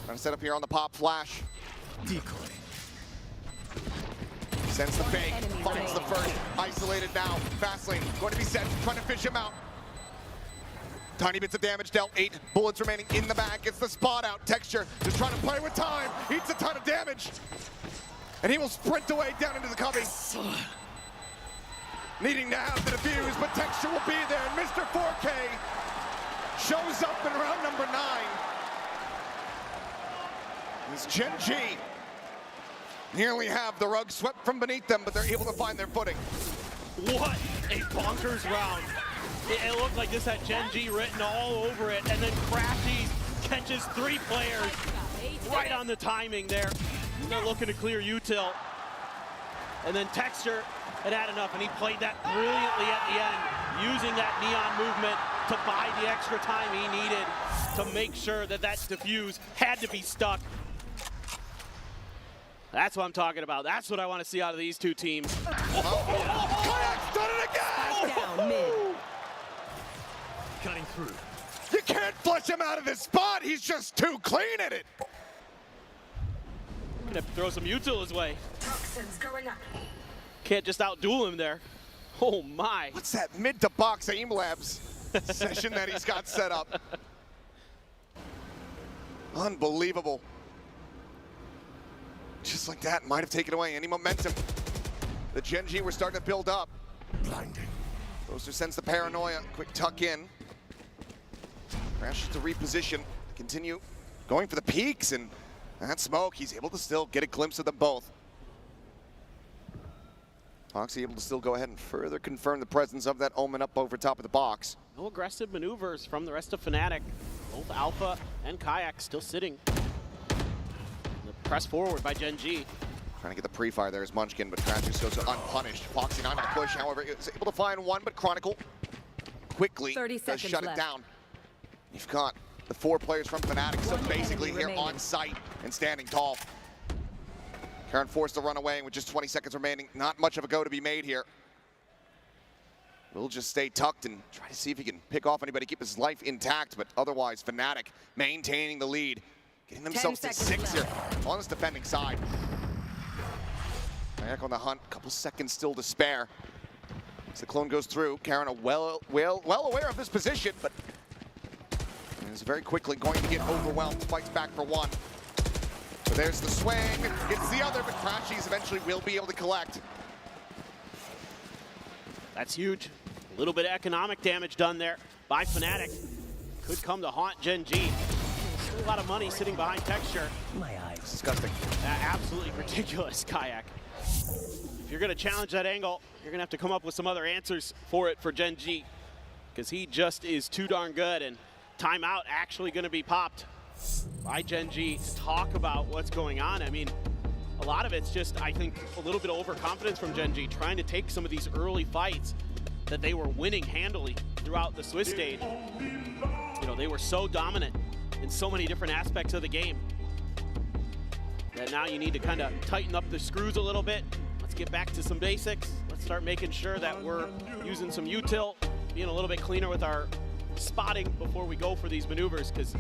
Trying to set up here on the pop flash. Decoy. Sends the fake, finds the first. Isolated now. Fastlane going to be set, trying to fish him out. Tiny bits of damage dealt, 8 bullets remaining in the bag. Gets the spot out. Texture just trying to play with time. Eats a ton of damage. And he will sprint away down into the cubby. Needing to have the defuse, but Texture will be there. And Mr. 4K shows up in round number 9. It's Gen.G. Nearly have the rug swept from beneath them, but they're able to find their footing. What a bonkers round. It looked like this had Gen.G written all over it, and then Crafty catches 3 players right on the timing there. They're looking to clear util. And then Texture had had enough, and he played that brilliantly at the end, using that neon movement to buy the extra time he needed to make sure that that defuse had to be stuck. That's what I'm talking about. That's what I want to see out of these 2 teams. Kayak's done it again! Down mid. Cutting through. You can't flush him out of this spot. He's just too clean at it. Gonna have to throw some util his way. Toxins going up. Can't just outduel him there. Oh my. What's that mid to box aim labs session that he's got set up? Unbelievable. Just like that, might have taken away any momentum. The Gen.G were starting to build up. Blinding. Boaster sends the paranoia. Quick tuck in. Crashes to reposition. Continue going for the peaks, and that smoke, he's able to still get a glimpse of them both. Foxy able to still go ahead and further confirm the presence of that Omen up over top of the box. No aggressive maneuvers from the rest of Fnatic. Both Alpha and Kayak still sitting. The press forward by Gen.G. Trying to get the pre-fire there is Munchkin, but Crashes goes unpunished. Foxy not on the push, however, is able to find one, but Chronicle quickly does shut it down. You've got the 4 players from Fnatic, so basically here on site and standing tall. Karen forced to run away with just 20 seconds remaining. Not much of a go to be made here. We'll just stay tucked and try to see if he can pick off anybody, keep his life intact, but otherwise Fnatic maintaining the lead, getting themselves to 6 here on this defending side. Back on the hunt, a couple seconds still to spare. As the clone goes through, Karen well aware of this position, but is very quickly going to get overwhelmed. Fights back for 1. But there's the swing. It's the other, but Crashies eventually will be able to collect. That's huge. A little bit of economic damage done there by Fnatic. Could come to haunt Gen.G. Still a lot of money sitting behind Texture. My eyes. Disgusting. Absolutely ridiculous, Kayak. If you're going to challenge that angle, you're going to have to come up with some other answers for it for Gen.G. Because he just is too darn good, and timeout actually going to be popped by Gen.G to talk about what's going on. I mean, a lot of it's just, I think, a little bit of overconfidence from Gen.G, trying to take some of these early fights that they were winning handily throughout the Swiss stage. You know, they were so dominant in so many different aspects of the game that now you need to kind of tighten up the screws a little bit. Let's get back to some basics. Let's start making sure that we're using some util, being a little bit cleaner with our spotting before we go for these maneuvers, because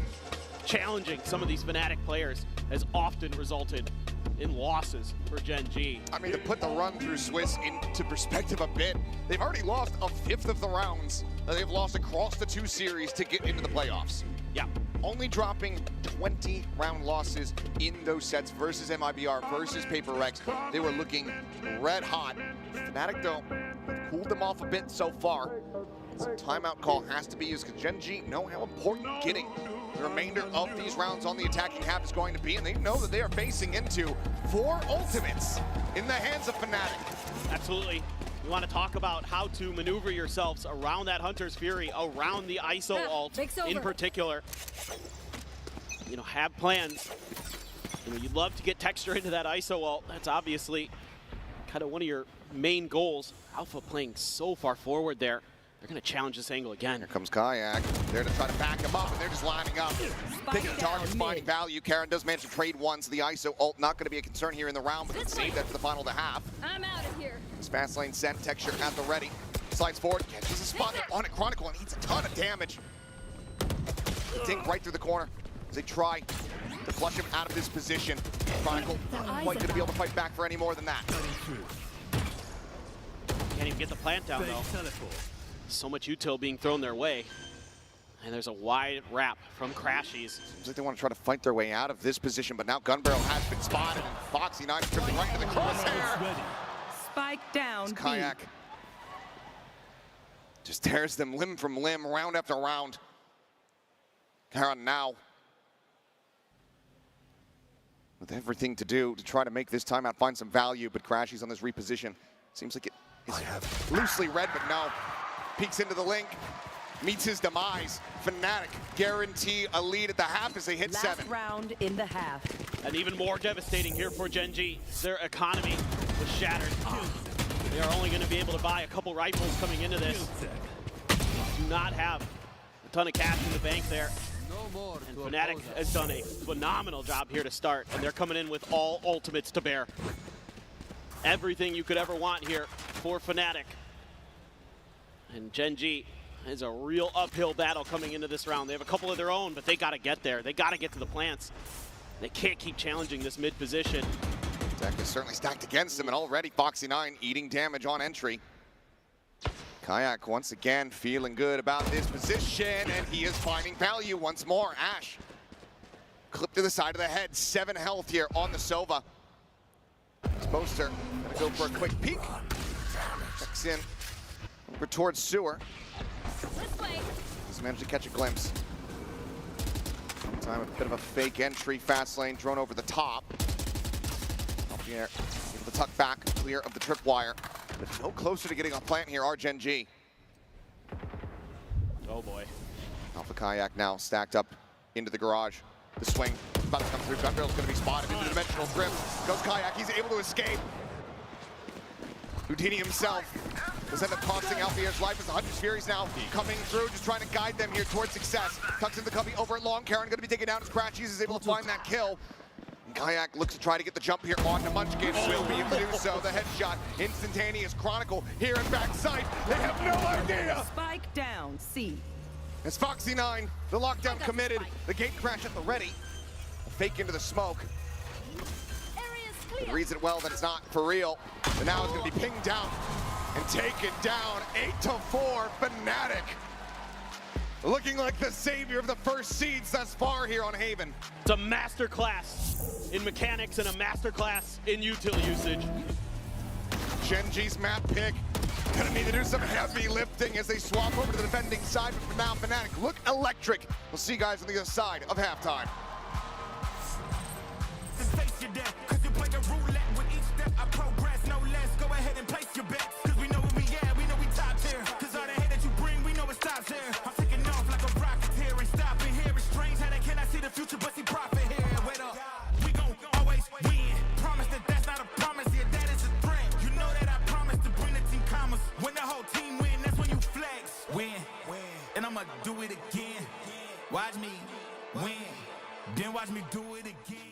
challenging some of these Fnatic players has often resulted in losses for Gen.G. I mean, to put the run through Swiss into perspective a bit, they've already lost a fifth of the rounds that they've lost across the 2 series to get into the playoffs. Yeah. Only dropping 20 round losses in those sets versus MIBR, versus Paper Rex. They were looking red hot. Fnatic, though, have cooled them off a bit so far. Some timeout call has to be used because Gen.G know how important getting the remainder of these rounds on the attacking half is going to be, and they know that they are facing into 4 ultimates in the hands of Fnatic. Absolutely. You want to talk about how to maneuver yourselves around that Hunter's Fury, around the ISO ult in particular. You know, have plans. You know, you'd love to get Texture into that ISO ult. That's obviously kind of one of your main goals. Alpha playing so far forward there. They're going to challenge this angle again. Here comes Kayak. There to try to back him up, and they're just lining up. Picking targets, finding value. Karen does manage to trade one, so the ISO ult not going to be a concern here in the round, but let's save that for the final to half. I'm out of here. This fast lane sent, Texture at the ready. Slides forward, catches a spot on it. Chronicle, and eats a ton of damage. Dink right through the corner as they try to flush him out of this position. Chronicle not quite going to be able to fight back for any more than that. Can't even get the plant down, though. So much util being thrown their way. And there's a wide wrap from Crashies. Seems like they want to try to fight their way out of this position, but now Gun Barrel has been spotted, and Foxy9 is tripping right into the crosshair. Spike down. Kayak just tears them limb from limb, round after round. Karen now with everything to do to try to make this timeout find some value, but Crashies on this reposition. Seems like it is loosely read, but no. Peeks into the link, meets his demise. Fnatic guarantee a lead at the half as they hit 7. Last round in the half. And even more devastating here for Gen.G. Their economy was shattered. They are only going to be able to buy a couple rifles coming into this. Do not have a ton of cash in the bank there. And Fnatic has done a phenomenal job here to start, and they're coming in with all ultimates to bear. Everything you could ever want here for Fnatic. And Gen.G is a real uphill battle coming into this round. They have a couple of their own, but they got to get there. They got to get to the plants. They can't keep challenging this mid position. Deck is certainly stacked against him, and already Foxy9 eating damage on entry. Kayak once again feeling good about this position, and he is finding value once more. Ash clipped to the side of the head, 7 health here on the Sova. Poster gonna go for a quick peek. Checks in over towards Sewer. He's managed to catch a glimpse. Time a bit of a fake entry, fast lane, drone over the top. Up the air, able to tuck back, clear of the tripwire. But no closer to getting on plant here are Gen.G. Oh boy. Alpha Kayak now stacked up into the garage. The swing about to come through. Gun Barrel's going to be spotted into the dimensional grip. Goes Kayak, he's able to escape. Houdini himself does end up costing Alfier's life as the Hunter's Fury's now coming through, just trying to guide them here towards success. Tucks in the cubby over at long. Karen going to be taken down as Crashies is able to find that kill. And Kayak looks to try to get the jump here onto Munchkin. Will be able to do so. The headshot, instantaneous. Chronicle here in backside. They have no idea. Spike down, C. As Foxy9, the lockdown committed. The gate crash at the ready. A fake into the smoke. It reads it well that it's not for real. But now it's going to be pinged down and taken down. 8-4 Fnatic. looking like the savior of the first seeds thus far here on Haven. It's a masterclass in mechanics and a masterclass in util usage. Gen.G's map pick. Gonna need to do some heavy lifting as they swap over to the defending side, but for now, Fnatic look electric. We'll see you guys on the other side of halftime. Face your death, cause you play the roulette with each step I progress, no less. Go ahead and place your bets, cause we know where we at, we know we top tier. Cause all the hate that you bring, we know it stops here. I'm taking off like a rocket here and stopping here. It's strange how they cannot see the future, but see profit here. Wait up, we gon' always win. Promise that that's not a promise, yeah, that is a threat. You know that I promise to bring the team commas. When the whole team win, that's when you flex. Win, and I'ma do it again. Watch me win, then watch me do it again.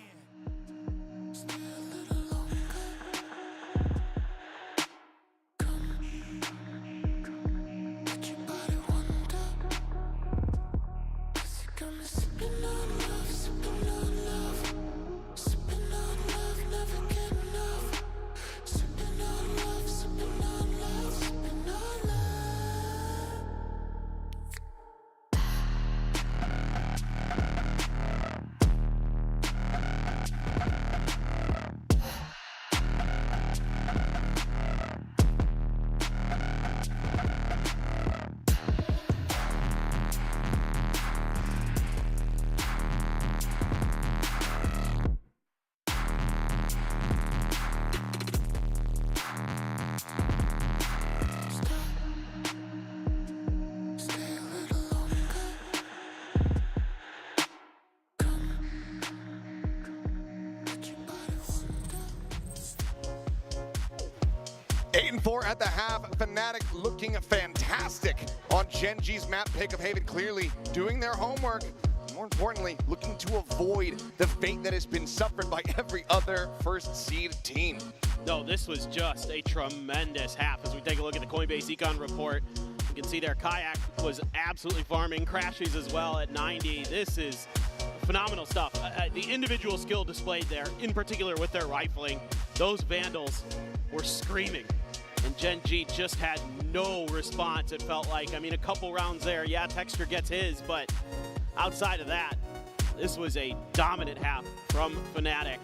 Eight 4 at the half. Fnatic looking fantastic on Gen.G's map pick of Haven, clearly doing their homework. More importantly, looking to avoid the fate that has been suffered by every other first seed team. No, this was just a tremendous half. As we take a look at the Coinbase Econ report, you can see there Kayak was absolutely farming, Crashies as well at 90. This is phenomenal stuff. The individual skill displayed there, in particular with their rifling, those Vandals were screaming. And Gen.G just had no response, it felt like. I mean, a couple rounds there, yeah, Texture gets his, but outside of that, this was a dominant half from Fnatic.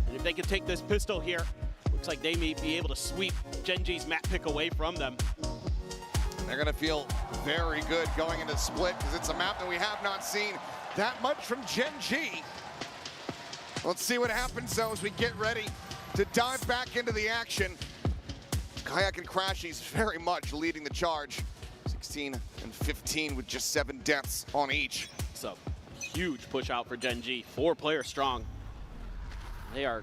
And if they could take this pistol here, looks like they may be able to sweep Gen.G's map pick away from them. And they're gonna feel very good going into the split, because it's a map that we have not seen that much from Gen.G. Let's see what happens though as we get ready to dive back into the action. Kayak and Crashies very much leading the charge. 16 and 15 with just 7 deaths on each. So huge push out for Gen.G, 4 players strong. They are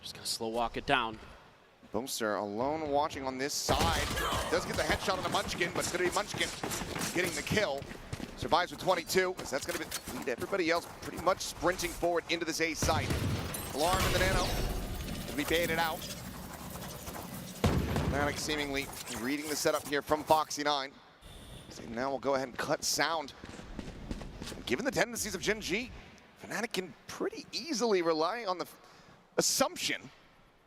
just gonna slow walk it down. Boaster alone watching on this side. Does get the headshot on the Munchkin, but it's gonna be Munchkin getting the kill. Survives with 22, so that's gonna lead everybody else pretty much sprinting forward into this A site. Alarm in the Nano, to be baited out. Fnatic seemingly reading the setup here from Foxy9. So now we'll go ahead and cut sound. And given the tendencies of Gen.G, Fnatic can pretty easily rely on the assumption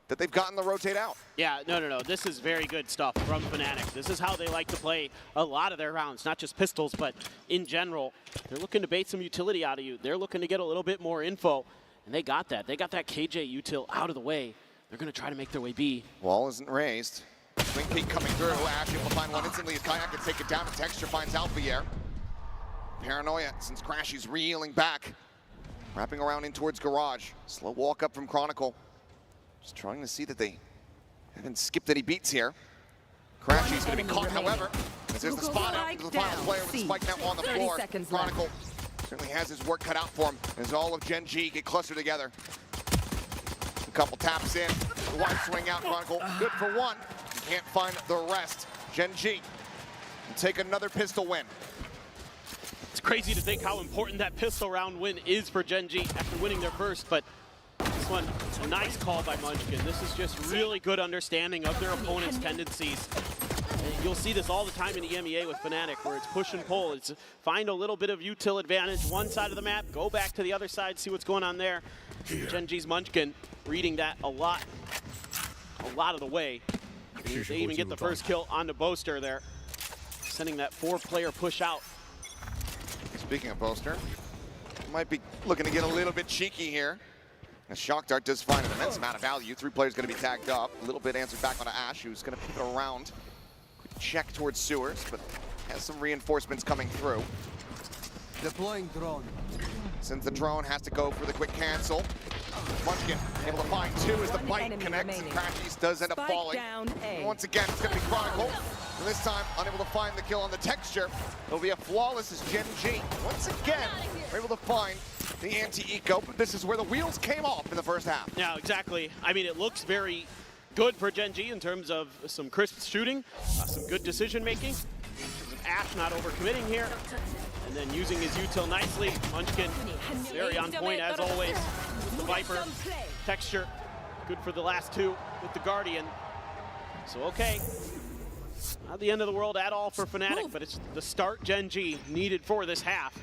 that they've gotten the rotate out. Yeah, no. This is very good stuff from Fnatic. This is how they like to play a lot of their rounds, not just pistols, but in general. They're looking to bait some utility out of you. They're looking to get a little bit more info, and they got that. They got that KJ util out of the way. They're going to try to make their way B. Wall isn't raised. Swing peek coming through. Ash able to find one instantly as Kayak can take it down, and Texture finds Alphier. Paranoia since Crashy's reeling back. Wrapping around in towards Garage. Slow walk up from Chronicle. Just trying to see that they haven't skipped any beats here. Crashy's going to be caught, however, as there's the spot out to the final player with the spike now on the floor. Chronicle certainly has his work cut out for him as all of Gen.G get clustered together. A couple taps in, the wide swing out, Chronicle, good for one. Can't find the rest. Gen.G will take another pistol win. It's crazy to think how important that pistol round win is for Gen.G after winning their first, but this one, nice call by Munchkin. This is just really good understanding of their opponent's tendencies. And you'll see this all the time in EMEA with Fnatic, where it's push and pull. It's find a little bit of util advantage one side of the map, go back to the other side, see what's going on there. Gen.G's Munchkin reading that a lot of the way. They even get the first kill on the Boaster there, sending that 4-player push out. Speaking of Boaster, might be looking to get a little bit cheeky here. A shock dart does find an immense amount of value. 3 players going to be tagged up. A little bit answered back onto Ash, who's going to pivot around. Quick check towards Sewers, but has some reinforcements coming through. Deploying drone. Since the drone has to go for the quick cancel. Munchkin able to find 2 as the bite connects. And Crashies does end up falling. And once again, it's going to be Chronicle. And this time, unable to find the kill on the texture. It'll be a flawless as Gen.G. Once again, we're able to find the anti-eco, but this is where the wheels came off in the first half. Yeah, exactly. I mean, it looks very good for Gen.G in terms of some crisp shooting, some good decision making. Ash not overcommitting here, and then using his util nicely. Munchkin very on point as always. The Viper texture, good for the last 2 with the Guardian. So okay, not the end of the world at all for Fnatic, but it's the start Gen.G needed for this half.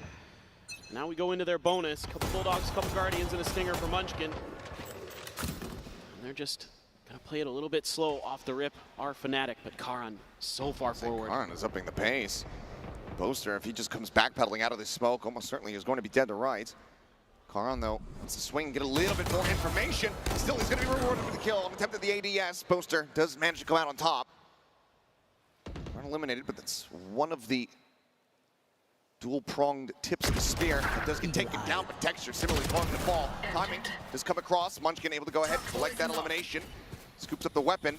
Now we go into their bonus. Couple Bulldogs, couple Guardians, and a Stinger for Munchkin. And they're just gonna play it a little bit slow off the rip, our Fnatic, but Karan so far forward. Karan is upping the pace. Boaster, if he just comes backpedaling out of this smoke, almost certainly is going to be dead to right. Karan, though, wants to swing, get a little bit more information. Still, he's going to be rewarded with the kill on attempt at the ADS. Boaster does manage to come out on top. Not eliminated, but that's one of the dual-pronged tips of the spear. It does get taken down, but texture similarly falling to fall. Timing does come across. Munchkin able to go ahead, collect that elimination. Scoops up the weapon.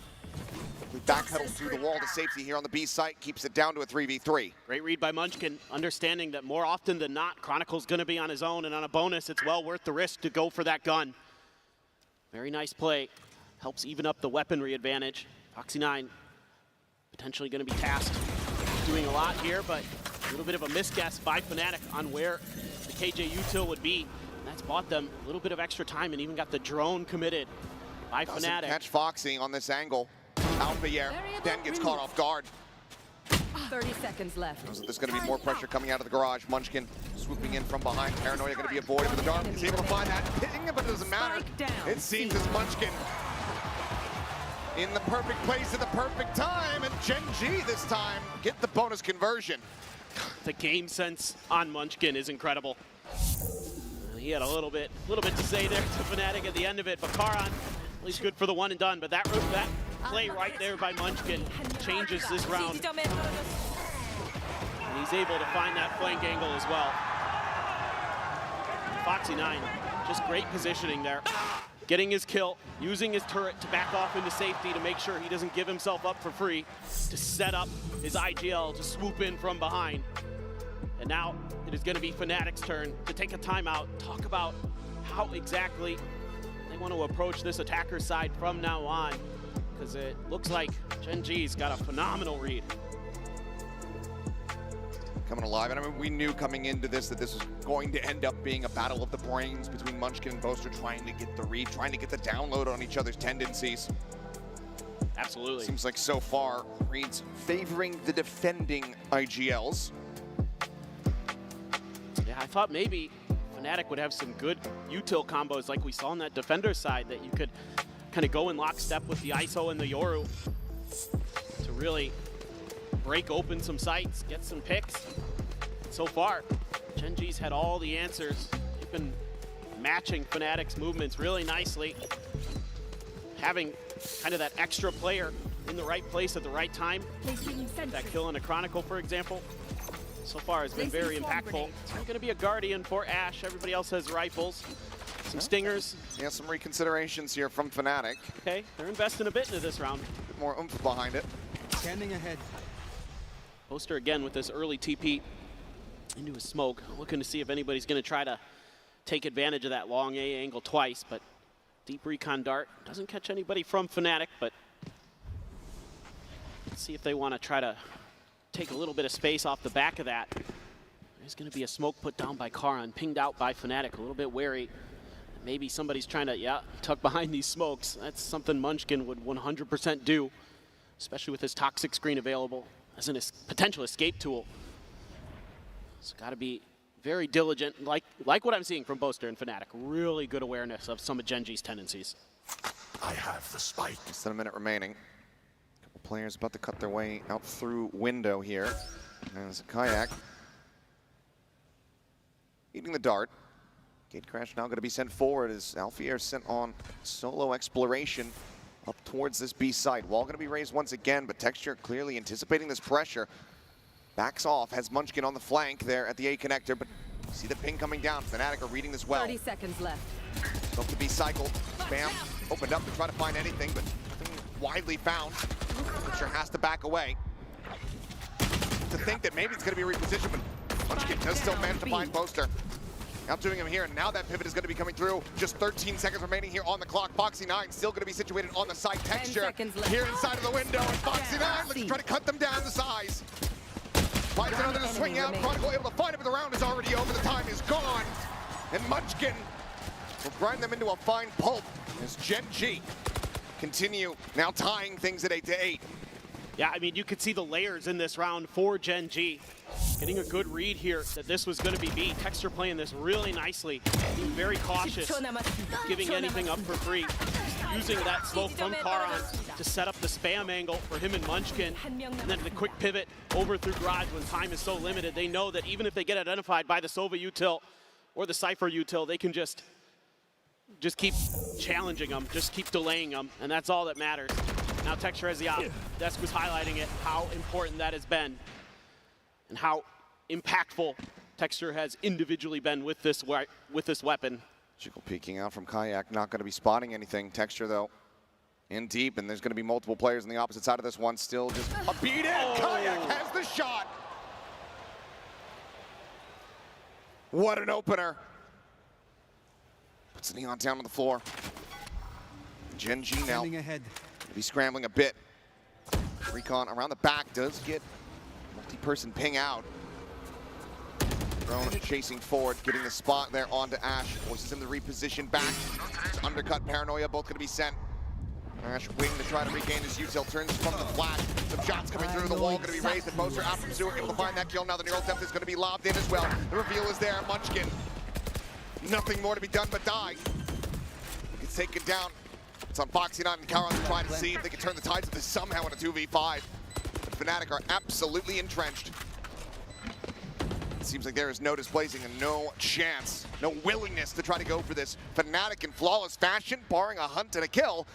Backpedals through the wall to safety here on the B site. Keeps it down to a 3v3. Great read by Munchkin, understanding that more often than not, Chronicle's going to be on his own, and on a bonus, it's well worth the risk to go for that gun. Very nice play. Helps even up the weaponry advantage. Foxy9 potentially going to be tasked doing a lot here, but a little bit of a misguess by Fnatic on where the KJ util would be. And that's bought them a little bit of extra time and even got the drone committed by Doesn't Fnatic. catch Foxy on this angle. Out in the air, then gets caught off guard. 30 seconds left. There's going to be more pressure coming out of the garage. Munchkin swooping in from behind. Paranoia going to be avoided with the dart. He's able to find that ping, but it doesn't matter. It seems as Munchkin in the perfect place at the perfect time, and Gen.G this time get the bonus conversion. The game sense on Munchkin is incredible. He had a little bit to say there to Fnatic at the end of it, but Karan, at least good for the one and done, but that play right there by Munchkin changes this round. And he's able to find that flank angle as well. Foxy9, just great positioning there. Getting his kill, using his turret to back off into safety to make sure he doesn't give himself up for free, to set up his IGL to swoop in from behind. And now it is going to be Fnatic's turn to take a timeout, talk about how exactly they want to approach this attacker side from now on, because it looks like Gen.G's got a phenomenal read. Coming alive, and I mean, we knew coming into this that this was going to end up being a battle of the brains between Munchkin and Boaster, trying to get the read, trying to get the download on each other's tendencies. Absolutely. Seems like so far, reads favoring the defending IGLs. Yeah, I thought maybe Fnatic would have some good util combos like we saw on that defender side, that you could kind of go in lockstep with the ISO and the Yoru to really break open some sites, get some picks. So far, Gen.G's had all the answers. They've been matching Fnatic's movements really nicely. Having kind of that extra player in the right place at the right time. That kill in a Chronicle, for example, so far has been very impactful. It's going to be a Guardian for Ash. Everybody else has rifles. Some Stingers. Yeah, some reconsiderations here from Fnatic. Okay, they're investing a bit into this round. A bit more oomph behind it. Standing ahead. Boaster again with this early TP into a smoke, looking to see if anybody's going to try to take advantage of that long A angle twice, but deep recon dart doesn't catch anybody from Fnatic, but let's see if they want to try to take a little bit of space off the back of that. There's going to be a smoke put down by Karan, pinged out by Fnatic, a little bit wary. Maybe somebody's trying to, tuck behind these smokes. That's something Munchkin would 100% do, especially with his toxic screen available as a potential escape tool. So got to be very diligent, like what I'm seeing from Boaster and Fnatic. Really good awareness of some of Gen.G's tendencies. I have the spike. Less than a minute remaining. A couple players about to cut their way out through window here. There's a Kayak. eating the dart. Gate crash now going to be sent forward as Alfier sent on solo exploration up towards this B site. Wall going to be raised once again, but Texture clearly anticipating this pressure. Backs off, has Munchkin on the flank there at the A connector, but see the ping coming down. Fnatic are reading this well. 30 seconds left. Up to B cycle. Bam. Opened up to try to find anything, but nothing widely found. Texture has to back away. To think that maybe it's going to be repositioned, but Munchkin does still manage to find Poster. Outdoing him here, and now that pivot is going to be coming through. Just 13 seconds remaining here on the clock. Foxy9 still going to be situated on the side. Texture here inside of the window, and Foxy9 looks to try to cut them down to size. Finds another to swing out. Chronicle able to find it, but the round is already over. The time is gone. And Munchkin will grind them into a fine pulp as Gen.G continue now tying things at 8-8. Yeah, I mean, you could see the layers in this round for Gen.G. Getting a good read here that this was going to be B. Texture playing this really nicely, being very cautious, giving anything up for free. Using that smoke from Karan to set up the spam angle for him and Munchkin. And then the quick pivot over through Garage when time is so limited. They know that even if they get identified by the Sova util or the Cypher util, they can just keep challenging them, just keep delaying them, and that's all that matters. Now Texture has the op. Desk was highlighting it, how important that has been, and how impactful Texture has individually been with this weapon. Chickle peeking out from Kayak, not going to be spotting anything. Texture though, in deep, and there's going to be multiple players on the opposite side of this one. Still just a beat in. Kayak has the shot. What an opener. Puts Neon down on the floor. Gen.G now ahead. Will be scrambling a bit. Recon around the back does get multi-person ping out. Drone chasing forward, getting the spot there onto Ash. Forces him to reposition back. Undercut, Paranoia, both going to be sent. Ash wing to try to regain his util, turns from the flash. Some shots coming through, the wall going to be raised, and Poster out from Sewer, able to find that kill. Now the neural depth is going to be lobbed in as well. The reveal is there, Munchkin. Nothing more to be done but die. Gets taken down. It's on Foxy9 and Karan to try to see if they can turn the tides of this somehow in a 2v5. But Fnatic are absolutely entrenched. It seems like there is no displacing and no chance, no willingness to try to go for this. Fnatic in flawless fashion, barring a hunt and a kill,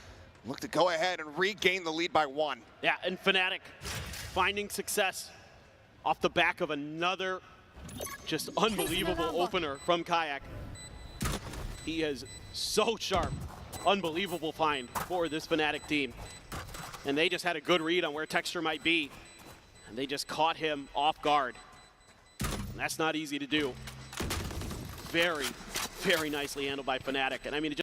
look to go ahead and regain the lead by 1. Yeah, and Fnatic finding success off the back of another just unbelievable opener from Kayak. He is so sharp. Unbelievable find for this Fnatic team. And they just had a good read on where Texture might be. And they just caught him off guard. And that's not easy to do. Very, very nicely handled by Fnatic. And I mean,